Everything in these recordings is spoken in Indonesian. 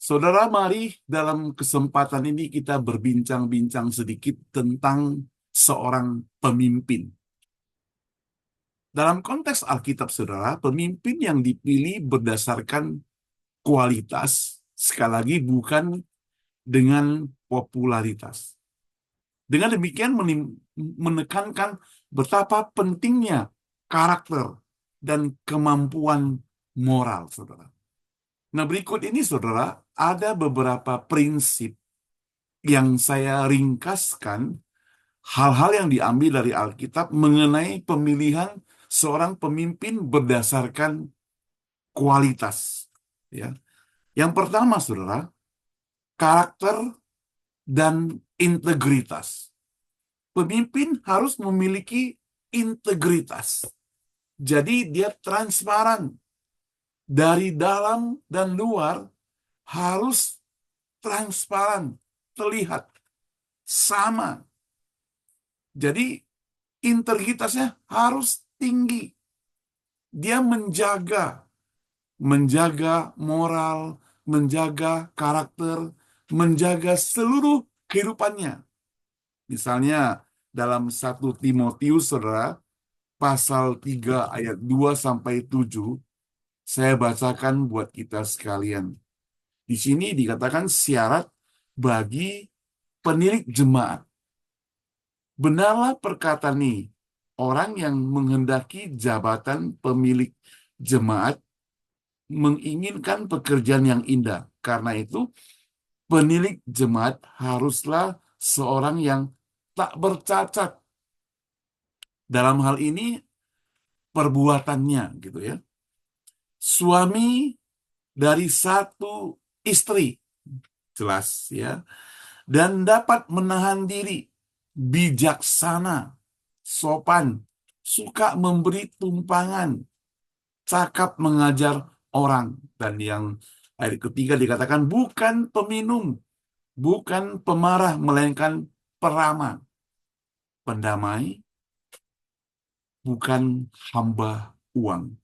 Saudara, mari dalam kesempatan ini kita berbincang-bincang sedikit tentang seorang pemimpin. Dalam konteks Alkitab, saudara, pemimpin yang dipilih berdasarkan kualitas, sekali lagi bukan dengan popularitas. Dengan demikian menekankan betapa pentingnya karakter dan kemampuan moral, saudara. Nah, berikut ini, saudara, ada beberapa prinsip yang saya ringkaskan, hal-hal yang diambil dari Alkitab mengenai pemilihan seorang pemimpin berdasarkan kualitas. Ya. Yang pertama, saudara, karakter dan integritas. Pemimpin harus memiliki integritas. Jadi dia transparan dari dalam dan luar, harus transparan, terlihat sama. Jadi integritasnya harus tinggi. Dia menjaga moral, menjaga karakter, menjaga seluruh kehidupannya. Misalnya dalam 1 Timotius, saudara, pasal 3 ayat 2 sampai 7, saya bacakan buat kita sekalian. Di sini dikatakan syarat bagi penilik jemaat. Benarlah perkataan ini, orang yang menghendaki jabatan pemilik jemaat menginginkan pekerjaan yang indah. Karena itu, penilik jemaat haruslah seorang yang tak bercacat. Dalam hal ini, perbuatannya, gitu ya. Suami dari satu istri, jelas ya, dan dapat menahan diri, bijaksana, sopan, suka memberi tumpangan, cakap mengajar orang. Dan yang ayat ketiga dikatakan bukan peminum, bukan pemarah, melainkan peramah, pendamai, bukan hamba uang.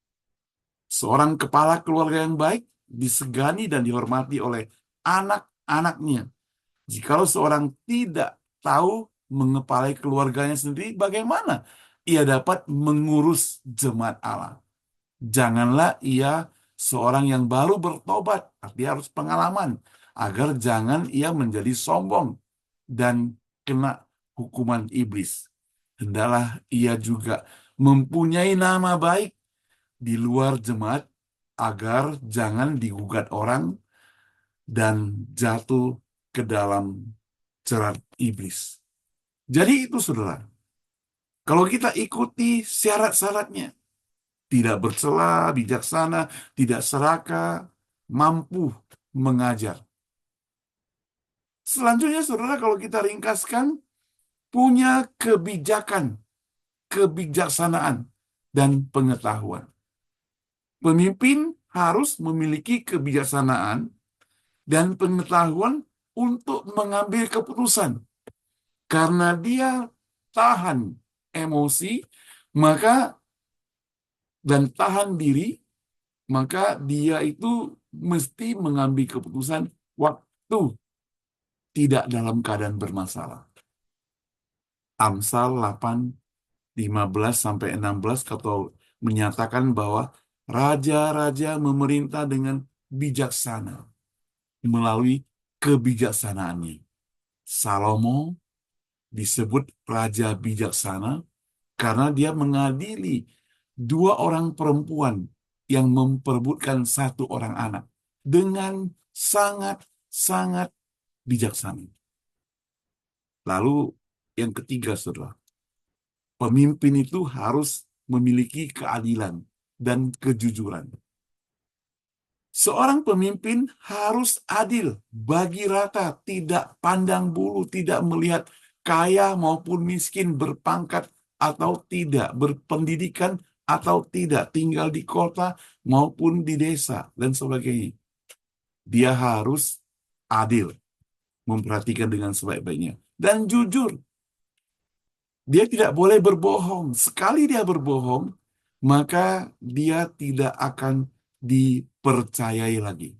Seorang kepala keluarga yang baik disegani dan dihormati oleh anak-anaknya. Jikalau seorang tidak tahu mengepalai keluarganya sendiri, bagaimana ia dapat mengurus jemaat Allah? Janganlah ia seorang yang baru bertobat, artinya harus pengalaman, agar jangan ia menjadi sombong dan kena hukuman iblis. Hendaklah ia juga mempunyai nama baik di luar jemaat, agar jangan digugat orang dan jatuh ke dalam jerat iblis. Jadi itu, saudara, kalau kita ikuti syarat-syaratnya, tidak bercela, bijaksana, tidak serakah, mampu mengajar. Selanjutnya, saudara, kalau kita ringkaskan, punya kebijakan, kebijaksanaan, dan pengetahuan. Pemimpin harus memiliki kebijaksanaan dan pengetahuan untuk mengambil keputusan. Karena dia tahan emosi, maka dan tahan diri, maka dia itu mesti mengambil keputusan waktu tidak dalam keadaan bermasalah. Amsal 8:15-16 kata menyatakan bahwa raja-raja memerintah dengan bijaksana melalui kebijaksanaannya. Salomo disebut raja bijaksana karena dia mengadili 2 orang perempuan yang memperebutkan 1 orang anak dengan sangat-sangat bijaksana. Lalu yang ketiga, saudara, pemimpin itu harus memiliki keadilan dan kejujuran. Seorang pemimpin harus adil, bagi rata, tidak pandang bulu, tidak melihat kaya maupun miskin, berpangkat atau tidak, berpendidikan atau tidak, tinggal di kota maupun di desa, dan sebagainya. Dia harus adil, memperhatikan dengan sebaik-baiknya, dan jujur. Dia tidak boleh berbohong. Sekali dia berbohong, maka dia tidak akan dipercayai lagi.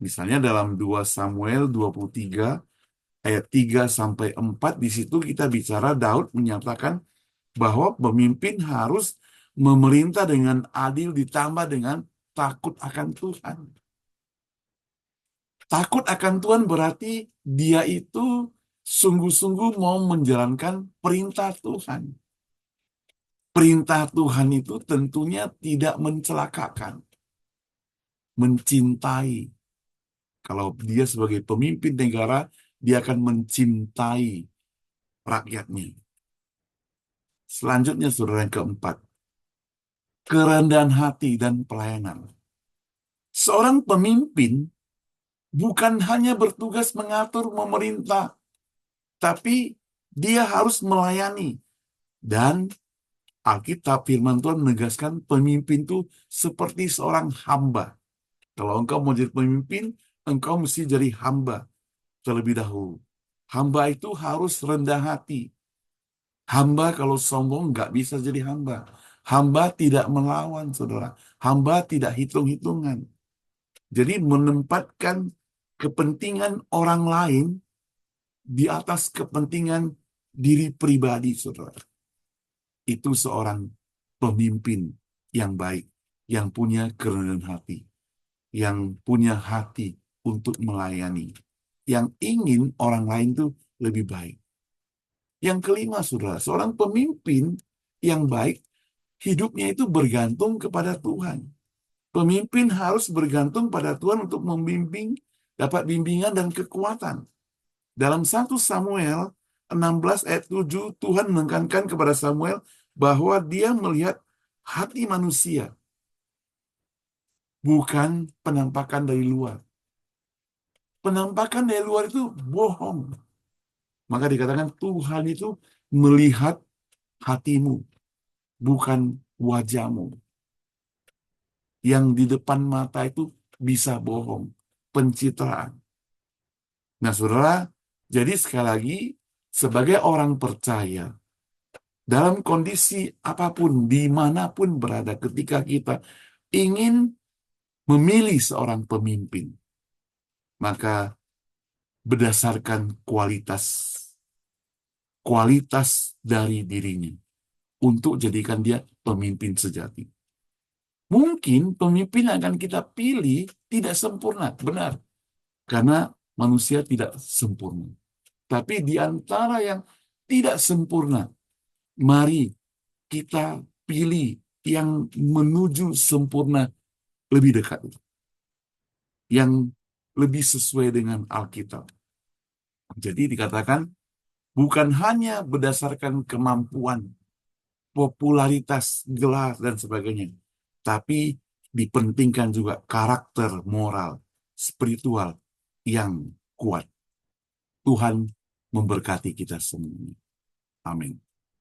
Misalnya dalam 2 Samuel 23 ayat 3 sampai 4 di situ kita bicara Daud menyatakan bahwa pemimpin harus memerintah dengan adil ditambah dengan takut akan Tuhan. Takut akan Tuhan berarti dia itu sungguh-sungguh mau menjalankan perintah Tuhan. Perintah Tuhan itu tentunya tidak mencelakakan, mencintai. Kalau dia sebagai pemimpin negara, dia akan mencintai rakyatnya. Selanjutnya, saudara, yang keempat, kerendahan hati dan pelayanan. Seorang pemimpin bukan hanya bertugas mengatur, memerintah, tapi dia harus melayani. Dan Alkitab firman Tuhan menegaskan pemimpin itu seperti seorang hamba. Kalau engkau mau jadi pemimpin, engkau mesti jadi hamba terlebih dahulu. Hamba itu harus rendah hati. Hamba kalau sombong nggak bisa jadi hamba. Hamba tidak melawan, saudara. Hamba tidak hitung-hitungan. Jadi menempatkan kepentingan orang lain di atas kepentingan diri pribadi, saudara. Itu seorang pemimpin yang baik, yang punya kerendahan hati, yang punya hati untuk melayani, yang ingin orang lain itu lebih baik. Yang kelima, saudara, seorang pemimpin yang baik, hidupnya itu bergantung kepada Tuhan. Pemimpin harus bergantung pada Tuhan untuk membimbing, dapat bimbingan dan kekuatan. Dalam 1 Samuel 16 ayat 7, Tuhan menekankan kepada Samuel bahwa dia melihat hati manusia, bukan penampakan dari luar. Penampakan dari luar itu bohong. Maka dikatakan Tuhan itu melihat hatimu, bukan wajahmu. Yang di depan mata itu bisa bohong, pencitraan. Nah, saudara, jadi sekali lagi, sebagai orang percaya, dalam kondisi apapun, dimanapun berada, ketika kita ingin memilih seorang pemimpin, maka berdasarkan kualitas dari dirinya, untuk jadikan dia pemimpin sejati. Mungkin pemimpin yang akan kita pilih tidak sempurna, benar. Karena manusia tidak sempurna. Tapi di antara yang tidak sempurna, mari kita pilih yang menuju sempurna lebih dekat. Yang lebih sesuai dengan Alkitab. Jadi dikatakan, bukan hanya berdasarkan kemampuan, popularitas, gelar, dan sebagainya. Tapi dipentingkan juga karakter moral, spiritual yang kuat. Tuhan memberkati kita semuanya. Amin.